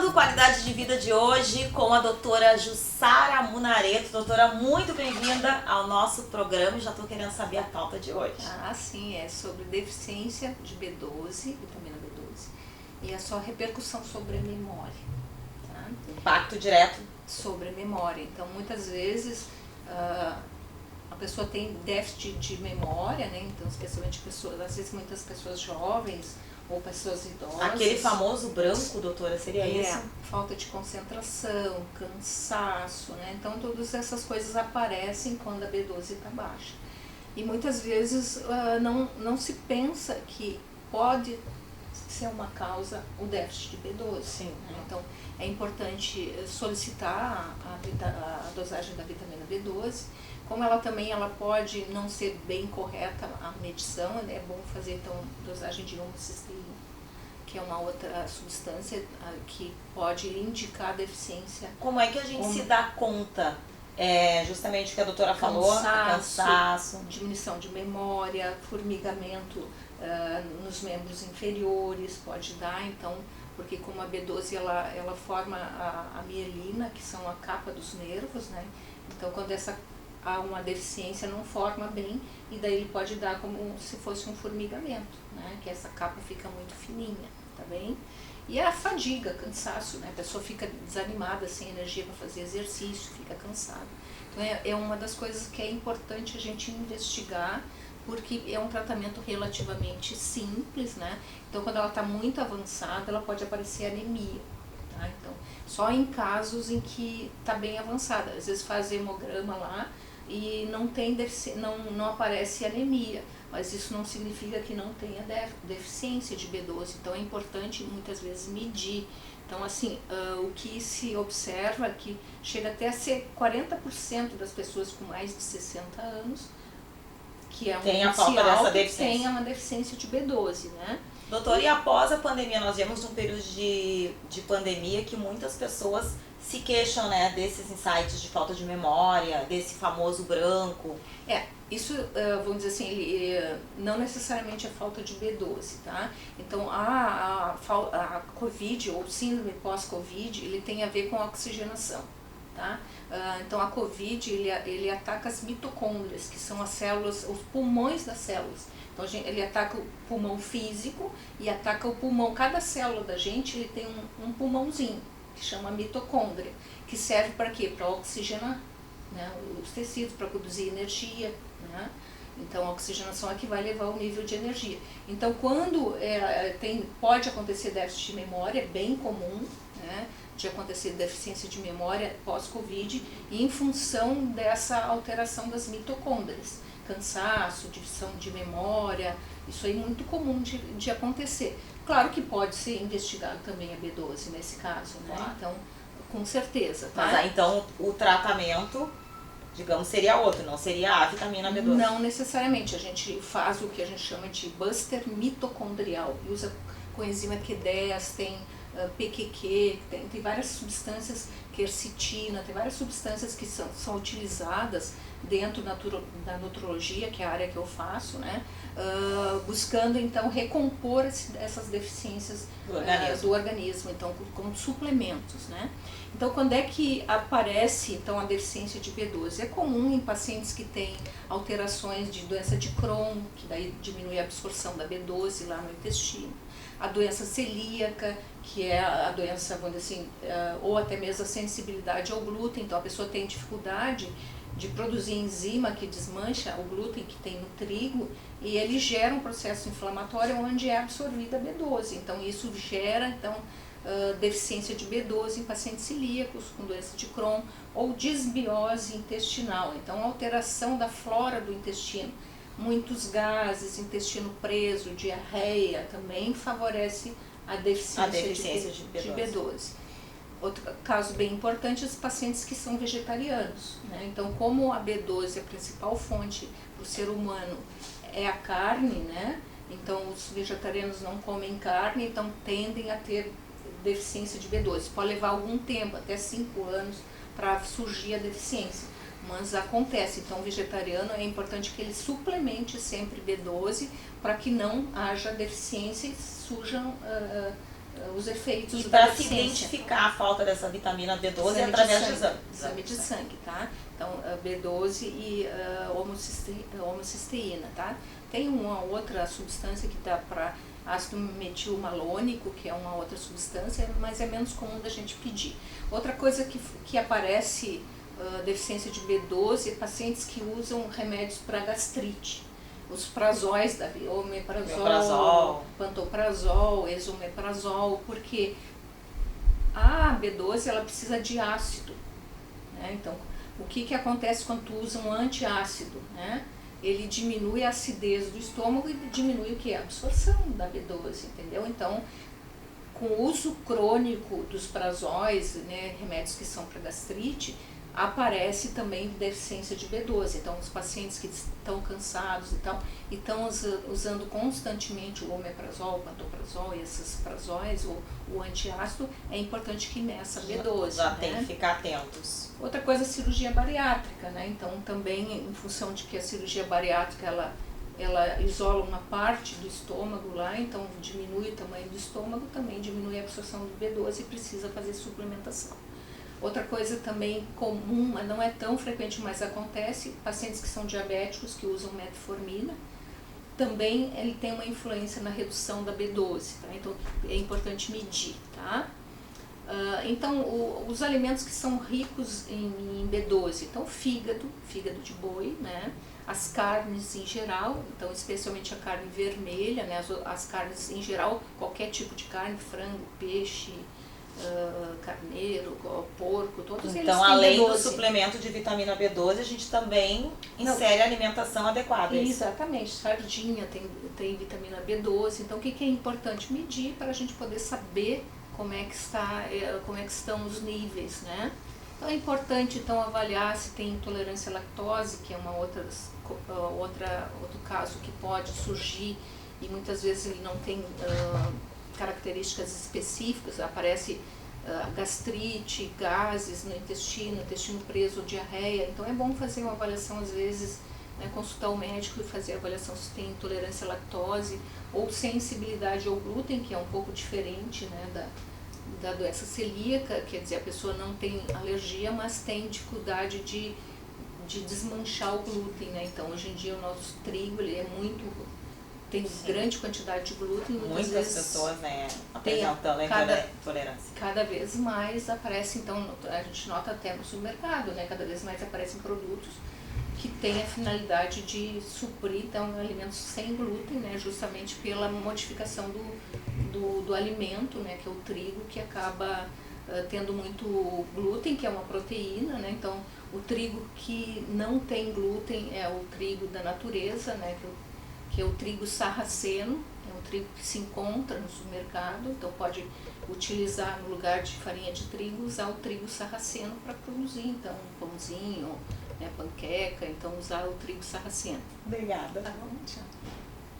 Começando Qualidade de Vida de hoje com a doutora Jussara Munareto. Doutora, muito bem-vinda ao nosso programa. Já estou querendo saber a pauta de hoje. Sim, é sobre deficiência de B12, vitamina B12, e a sua repercussão sobre a memória. Tá? Impacto direto sobre a memória. Então, muitas vezes a pessoa tem déficit de memória, né? Então, especialmente pessoas, às vezes muitas pessoas jovens ou pessoas idosas. Aquele famoso branco, doutora, seria isso? Falta de concentração, cansaço, né? Então, todas essas coisas aparecem quando a B12 está baixa. E muitas vezes não se pensa que pode ser uma causa o déficit de B12. Sim. Né? Então, é importante solicitar a dosagem da vitamina B12. Como ela pode não ser bem correta a medição, é bom fazer então dosagem de homocisteína, que é uma outra substância que pode indicar deficiência. Como é que a gente se dá conta? Justamente o que a doutora falou, cansaço, diminuição de memória, formigamento nos membros inferiores, pode dar, então, porque como a B12 ela forma a mielina, que são a capa dos nervos, né? Então quando há uma deficiência não forma bem, e daí ele pode dar como se fosse um formigamento, né? Que essa capa fica muito fininha, tá bem? E a fadiga, cansaço, né? A pessoa fica desanimada, sem energia para fazer exercício, fica cansada. Então é uma das coisas que é importante a gente investigar, porque é um tratamento relativamente simples, né? Então quando ela está muito avançada, ela pode aparecer anemia, tá? Então, só em casos em que está bem avançada. Às vezes faz hemograma lá e não aparece anemia, mas isso não significa que não tenha deficiência de B12, então é importante muitas vezes medir. Então assim, o que se observa é que chega até a ser 40% das pessoas com mais de 60 anos, que é tem a falta dessa deficiência. Tem uma deficiência de B12, né? Doutora, e após a pandemia, nós vemos um período de pandemia que muitas pessoas se queixam, né, desses insights de falta de memória, desse famoso branco. Isso, vamos dizer assim, não necessariamente é falta de B12, tá? Então, a COVID, ou síndrome pós-COVID, ele tem a ver com a oxigenação, tá? Então, a COVID, ele ataca as mitocôndrias, que são as células, os pulmões das células. Então, ele ataca o pulmão físico e ataca o pulmão. Cada célula da gente, ele tem um pulmãozinho, que chama mitocôndria, que serve para quê? Para oxigenar, né, os tecidos, para produzir energia, né? Então a oxigenação é que vai levar o nível de energia. Então quando pode acontecer déficit de memória, é bem comum, né, de acontecer deficiência de memória pós-Covid, em função dessa alteração das mitocôndrias, cansaço, divisão de memória, isso aí é muito comum de acontecer. Claro que pode ser investigado também a B12 nesse caso, né? Claro. Então, com certeza, tá? Mas então o tratamento, digamos, seria outro, não seria a vitamina B12? Não necessariamente, a gente faz o que a gente chama de buster mitocondrial, e usa coenzima Q10, tem PQQ, tem várias substâncias, quercetina, tem várias substâncias que são utilizadas dentro da nutrologia, que é a área que eu faço, né? Buscando então recompor essas deficiências do organismo, então com suplementos, né? Então quando é que aparece então a deficiência de B12? É comum em pacientes que têm alterações de doença de Crohn, que daí diminui a absorção da B12 lá no intestino. A doença celíaca, que é a doença, vamos dizer assim, ou até mesmo a sensibilidade ao glúten, então a pessoa tem dificuldade de produzir enzima que desmancha o glúten que tem no trigo, e ele gera um processo inflamatório onde é absorvida a B12. Então isso gera então deficiência de B12 em pacientes celíacos com doença de Crohn, ou disbiose intestinal, então alteração da flora do intestino. Muitos gases, intestino preso, diarreia, também favorece a deficiência de B12. Outro caso bem importante é os pacientes que são vegetarianos, né? Então, como a B12 é a principal fonte para o ser humano é a carne, né? Então os vegetarianos não comem carne, então tendem a ter deficiência de B12. Pode levar algum tempo, até 5 anos, para surgir a deficiência. Mas acontece, então o vegetariano é importante que ele suplemente sempre B12 para que não haja deficiência e surjam os efeitos E da para se deficiência. identificar a falta dessa vitamina B12 Exame é através de sangue, exame. exame de sangue, tá? Então, B12 e homocisteína, tá? Tem uma outra substância que dá para ácido metilmalônico, que é uma outra substância, mas é menos comum da gente pedir. Outra coisa que aparece deficiência de B12 é pacientes que usam remédios para gastrite. Os prazóis, omeprazol, pantoprazol, esomeprazol, porque a B12 ela precisa de ácido, né? Então, o que acontece quando tu usa um antiácido, né? Ele diminui a acidez do estômago e diminui o que? A absorção da B12, entendeu? Então, com o uso crônico dos prazóis, né, remédios que são para gastrite, aparece também deficiência de B12. Então, os pacientes que estão cansados e estão usando constantemente o omeprazol, o pantoprazol e esses prazóis, o antiácido, é importante que meça B12. Já né? tem que ficar atentos. Outra coisa é a cirurgia bariátrica, né? Então, também, em função de que a cirurgia bariátrica, ela isola uma parte do estômago lá, então diminui o tamanho do estômago, também diminui a absorção do B12 e precisa fazer suplementação. Outra coisa também comum, mas não é tão frequente, mas acontece, pacientes que são diabéticos, que usam metformina, também ele tem uma influência na redução da B12, tá? Então é importante medir, tá? Então, os alimentos que são ricos em B12, então fígado de boi, né? As carnes em geral, então especialmente a carne vermelha, né? As carnes em geral, qualquer tipo de carne, frango, peixe, carneiro, porco, todos eles têm Então, além B12. do suplemento de vitamina B12, a gente também insere a alimentação adequada. Exatamente, sardinha tem vitamina B12, então o que é importante medir para a gente poder saber como é que estão os níveis, né? Então é importante então avaliar se tem intolerância à lactose, que é outro caso que pode surgir e muitas vezes ele não tem características específicas, aparece gastrite, gases no intestino preso, diarreia. Então é bom fazer uma avaliação às vezes, né, consultar o médico e fazer a avaliação se tem intolerância à lactose ou sensibilidade ao glúten, que é um pouco diferente, né, da doença celíaca, quer dizer, a pessoa não tem alergia, mas tem dificuldade de desmanchar o glúten, né? Então hoje em dia o nosso trigo ele tem grande quantidade de glúten. Muitas vezes, pessoas, né, apresentando intolerância. Cada vez mais aparece, então a gente nota até no supermercado, né? Cada vez mais aparecem produtos que têm a finalidade de suprir então, alimentos sem glúten, né? Justamente pela modificação do alimento, né? Que é o trigo, que acaba tendo muito glúten, que é uma proteína, né? Então o trigo que não tem glúten é o trigo da natureza, né? Que é o trigo sarraceno, é um trigo que se encontra no supermercado, então pode utilizar no lugar de farinha de trigo, usar o trigo sarraceno para produzir, então, um pãozinho, né, panqueca, então usar o trigo sarraceno. Obrigada. Tá bom, tchau.